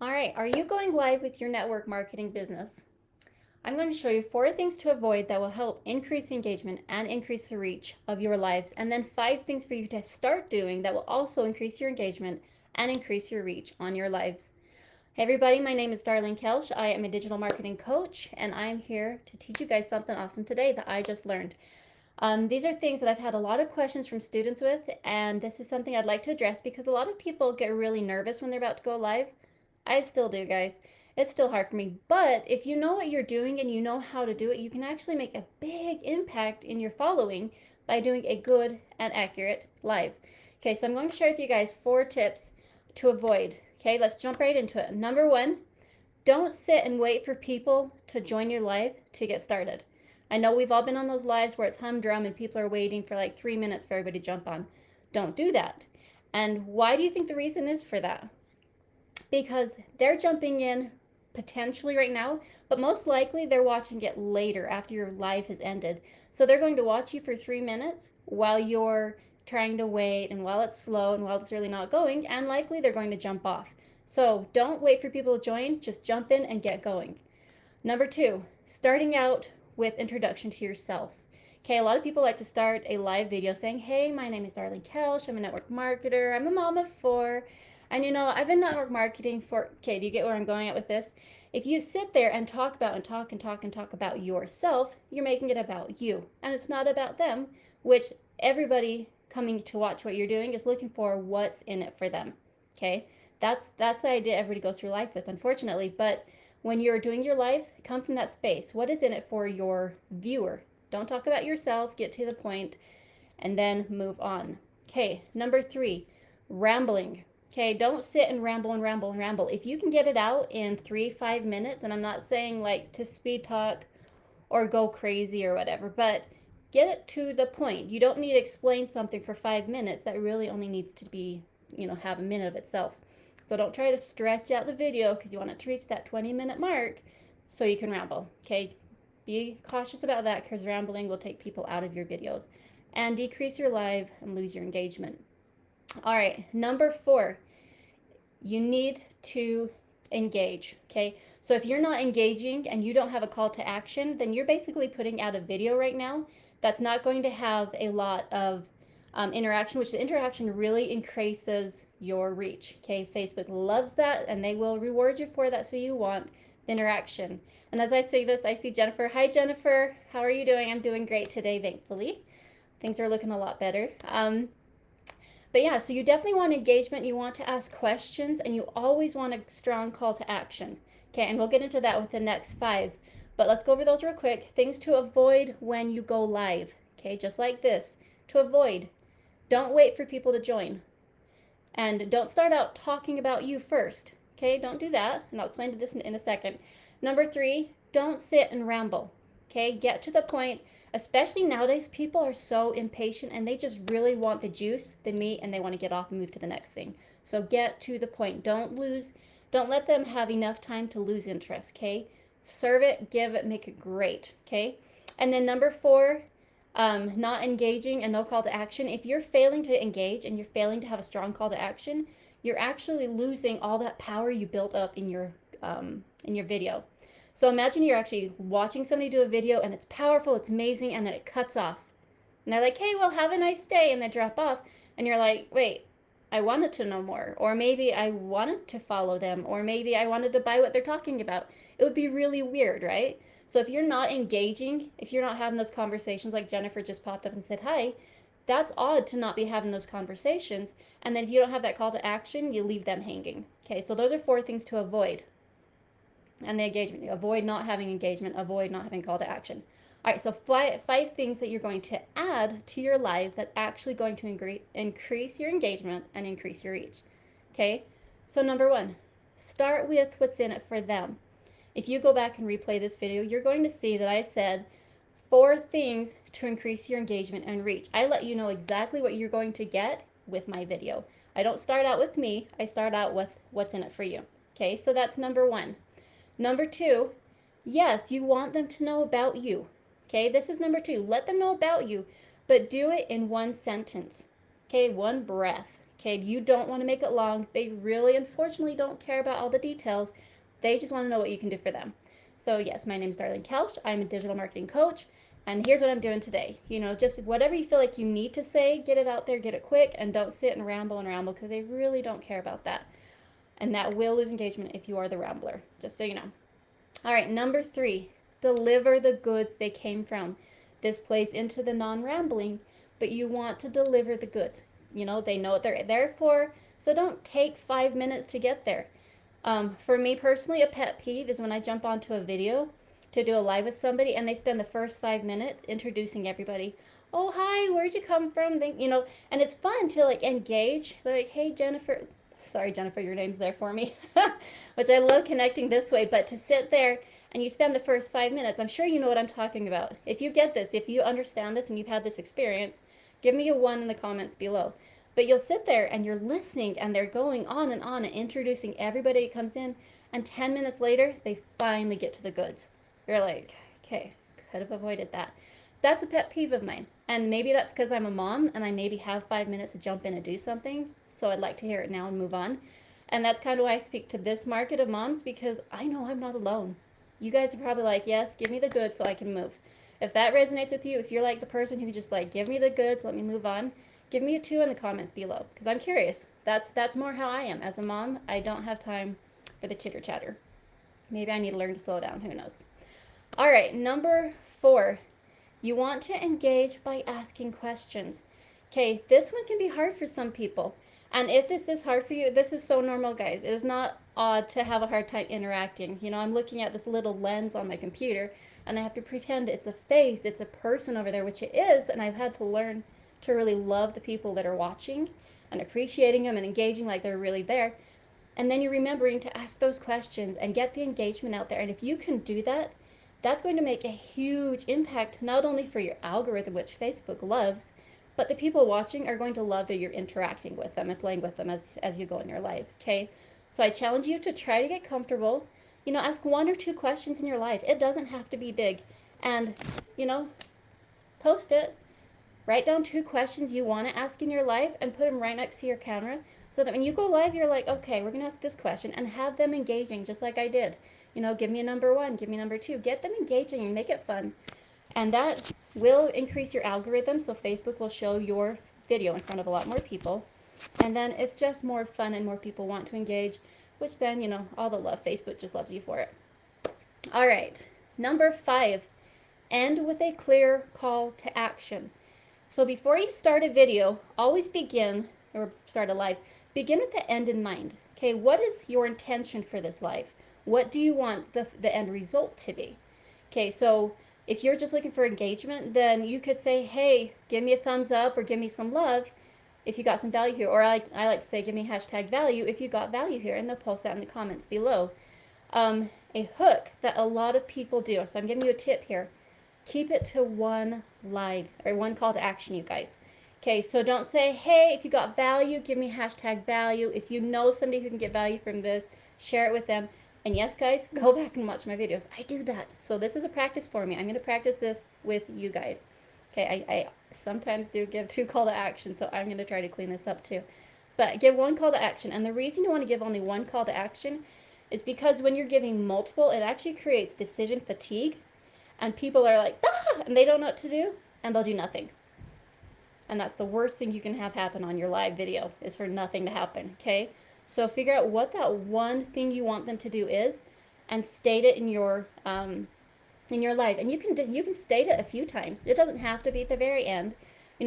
All right, are you going live with your network marketing business? I'm going to show you 4 things to avoid that will help increase engagement and increase the reach of your lives, and then 5 things for you to start doing that will also increase your engagement and increase your reach on your lives. Hey everybody, my name is Darlene Kelch. I am a digital marketing coach, and I'm here to teach you guys something awesome today that I just learned. These are things that I've had a lot of questions from students with, and this is something I'd like to address because a lot of people get really nervous when they're about to go live. I still do, guys. It's still hard for me. But if you know what you're doing and you know how to do it, you can actually make a big impact in your following by doing a good and accurate live. Okay, so I'm going to share with you guys 4 tips to avoid. Okay, let's jump right into it. Number 1, don't sit and wait for people to join your live to get started. I know we've all been on those lives where it's humdrum and people are waiting for like 3 minutes for everybody to jump on. Don't do that. And why do you think the reason is for that? Because they're jumping in potentially right now, but most likely they're watching it later after your live has ended. So they're going to watch you for 3 minutes while you're trying to wait and while it's slow and while it's really not going, and likely they're going to jump off. So don't wait for people to join, just jump in and get going. Number 2, starting out with introduction to yourself. Okay, a lot of people like to start a live video saying, hey, my name is Darlene Kelch, I'm a network marketer, I'm a mom of 4, and I've been network marketing for, okay, do you get where I'm going at with this? If you sit there and talk about and talk and talk and talk about yourself, you're making it about you, and it's not about them, which everybody coming to watch what you're doing is looking for what's in it for them, okay? That's the idea everybody goes through life with, unfortunately, but when you're doing your lives, come from that space. What is in it for your viewer? Don't talk about yourself, get to the point, and then move on. Okay, number 3, rambling. Okay, don't sit and ramble and ramble and ramble. If you can get it out in 3-5 minutes, and I'm not saying like to speed talk or go crazy or whatever, but get it to the point. You don't need to explain something for 5 minutes that really only needs to be, have a minute of itself. So don't try to stretch out the video because you want it to reach that 20-minute mark so you can ramble. Okay, be cautious about that because rambling will take people out of your videos and decrease your live and lose your engagement. All right, number 4, you need to engage. Okay, so if you're not engaging and you don't have a call to action, then you're basically putting out a video right now that's not going to have a lot of interaction, which the interaction really increases your reach. Okay, Facebook loves that and they will reward you for that, so you want the interaction. And as I say this, I see Jennifer. Hi Jennifer, how are you doing? I'm doing great today, thankfully. Things are looking a lot better. But yeah, so you definitely want engagement, you want to ask questions, and you always want a strong call to action. Okay, and we'll get into that with the next 5. But let's go over those real quick. Things to avoid when you go live. Okay, just like this. To avoid, don't wait for people to join. And don't start out talking about you first. Okay, don't do that. And I'll explain this in a second. Number 3, don't sit and ramble. Okay, get to the point. Especially nowadays, people are so impatient and they just really want the juice, the meat, and they want to get off and move to the next thing. So get to the point. Don't let them have enough time to lose interest, okay? Serve it, give it, make it great, okay? And then number 4, not engaging and no call to action. If you're failing to engage and you're failing to have a strong call to action, you're actually losing all that power you built up in your video. So imagine you're actually watching somebody do a video and it's powerful, it's amazing, and then it cuts off. And they're like, hey, well, have a nice day, and they drop off. And you're like, wait, I wanted to know more. Or maybe I wanted to follow them. Or maybe I wanted to buy what they're talking about. It would be really weird, right? So if you're not engaging, if you're not having those conversations like Jennifer just popped up and said hi, that's odd to not be having those conversations. And then if you don't have that call to action, you leave them hanging. Okay, so those are 4 things to avoid. And the engagement. You avoid not having engagement, avoid not having call to action. All right, so 5 things that you're going to add to your live that's actually going to increase your engagement and increase your reach. Okay, so number 1, start with what's in it for them. If you go back and replay this video, you're going to see that I said 4 things to increase your engagement and reach. I let you know exactly what you're going to get with my video. I don't start out with me, I start out with what's in it for you. Okay, so that's number 1. Number 2, yes, you want them to know about you. Okay, this is number 2. Let them know about you, but do it in 1 sentence. Okay, 1 breath. Okay, you don't want to make it long. They really, unfortunately, don't care about all the details. They just want to know what you can do for them. So yes, my name is Darlene Kelch. I'm a digital marketing coach. And here's what I'm doing today. Just whatever you feel like you need to say, get it out there, get it quick, and don't sit and ramble because they really don't care about that. And that will lose engagement if you are the rambler, just so you know. All right, number 3, deliver the goods they came from. This plays into the non-rambling, but you want to deliver the goods. They know what they're there for, so don't take 5 minutes to get there. For me personally, a pet peeve is when I jump onto a video to do a live with somebody and they spend the first 5 minutes introducing everybody. Oh, hi, where'd you come from? And it's fun to like engage. They're like, hey, Jennifer. Sorry, Jennifer, your name's there for me. Which I love connecting this way, but to sit there and you spend the first 5 minutes, I'm sure you know what I'm talking about. If you get this, if you understand this and you've had this experience, give me a 1 in the comments below. But you'll sit there and you're listening and they're going on and introducing everybody that comes in, and 10 minutes later, they finally get to the goods. You're like, okay, could have avoided that. That's a pet peeve of mine. And maybe that's because I'm a mom and I maybe have 5 minutes to jump in and do something. So I'd like to hear it now and move on. And that's kind of why I speak to this market of moms, because I know I'm not alone. You guys are probably like, yes, give me the goods so I can move. If that resonates with you, if you're like the person who just like, give me the goods, let me move on, give me a 2 in the comments below, because I'm curious. That's more how I am. As a mom, I don't have time for the chitter chatter. Maybe I need to learn to slow down. Who knows? All right, number 4. You want to engage by asking questions. Okay, this one can be hard for some people. And if this is hard for you, this is so normal, guys. It is not odd to have a hard time interacting. I'm looking at this little lens on my computer, and I have to pretend it's a face, it's a person over there, which it is, and I've had to learn to really love the people that are watching and appreciating them and engaging like they're really there. And then you're remembering to ask those questions and get the engagement out there. And if you can do that, that's going to make a huge impact, not only for your algorithm, which Facebook loves, but the people watching are going to love that you're interacting with them and playing with them as you go in your live, okay? So I challenge you to try to get comfortable. Ask 1 or 2 questions in your life. It doesn't have to be big. And, post it. Write down 2 questions you want to ask in your life and put them right next to your camera, so that when you go live, you're like, okay, we're going to ask this question, and have them engaging just like I did. Give me a number 1, give me number 2. Get them engaging and make it fun. And that will increase your algorithm, so Facebook will show your video in front of a lot more people. And then it's just more fun and more people want to engage, which then, all the love. Facebook just loves you for it. All right, number 5, end with a clear call to action. So before you start a video, always begin with the end in mind. Okay, what is your intention for this live? What do you want the end result to be? Okay, so if you're just looking for engagement, then you could say, hey, give me a thumbs up or give me some love if you got some value here. Or I like to say, give me #value if you got value here, and they'll post that in the comments below. A hook that a lot of people do. So I'm giving you a tip here. Keep it to 1 live or 1 call to action, you guys. Okay, so don't say, hey, if you got value, give me #value. If you know somebody who can get value from this, share it with them. And yes, guys, go back and watch my videos. I do that. So this is a practice for me. I'm going to practice this with you guys. Okay, I sometimes do give 2 call to action, so I'm going to try to clean this up too. But give 1 call to action. And the reason you want to give only 1 call to action is because when you're giving multiple, it actually creates decision fatigue. And people are like, ah, and they don't know what to do, and they'll do nothing. And that's the worst thing you can have happen on your live video, is for nothing to happen, okay? So figure out what that 1 thing you want them to do is, and state it in your live. And you can state it a few times. It doesn't have to be at the very end.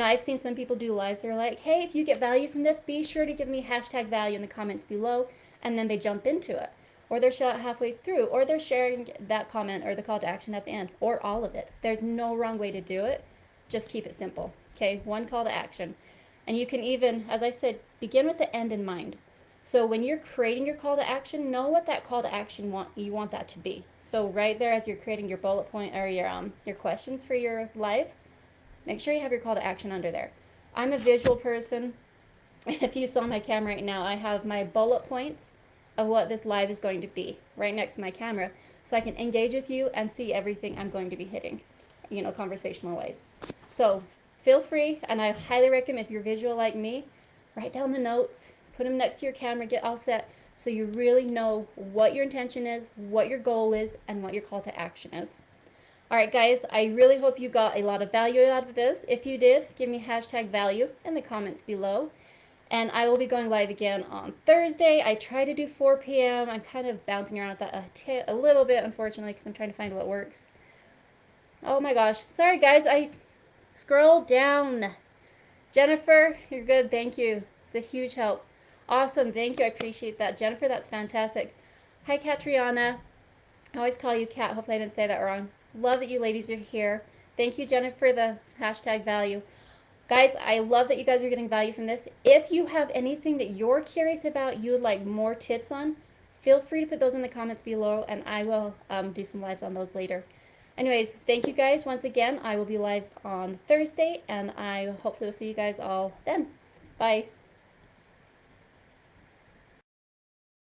I've seen some people do live. They're like, hey, if you get value from this, be sure to give me #value in the comments below, and then they jump into it. Or they're shot halfway through, or they're sharing that comment or the call to action at the end, or all of it. There's no wrong way to do it. Just keep it simple, okay? 1 call to action. And you can even, as I said, begin with the end in mind. So when you're creating your call to action, know what that call to action you want that to be. So right there, as you're creating your bullet point or your questions for your live, make sure you have your call to action under there. I'm a visual person. If you saw my camera right now, I have my bullet points of what this live is going to be right next to my camera, so I can engage with you and see everything I'm going to be hitting, conversational ways. So feel free, and I highly recommend, if you're visual like me, Write down the notes, put them next to your camera, get all set so you really know what your intention is, what your goal is, and what your call to action is. All right, guys, I really hope you got a lot of value out of this. If you did, give me hashtag value in the comments below. And I will be going live again on Thursday. I try to do 4 p.m. I'm kind of bouncing around with that a little bit, unfortunately, because I'm trying to find what works. Oh my gosh. Sorry, guys. I scrolled down. Jennifer, you're good. Thank you. It's a huge help. Awesome. Thank you. I appreciate that. Jennifer, that's fantastic. Hi, Catriona. I always call you Kat. Hopefully I didn't say that wrong. Love that you ladies are here. Thank you, Jennifer, for the hashtag value. Guys, I love that you guys are getting value from this. If you have anything that you're curious about, you would like more tips on, feel free to put those in the comments below and I will do some lives on those later. Anyways, thank you guys once again. I will be live on Thursday and I hopefully will see you guys all then. Bye.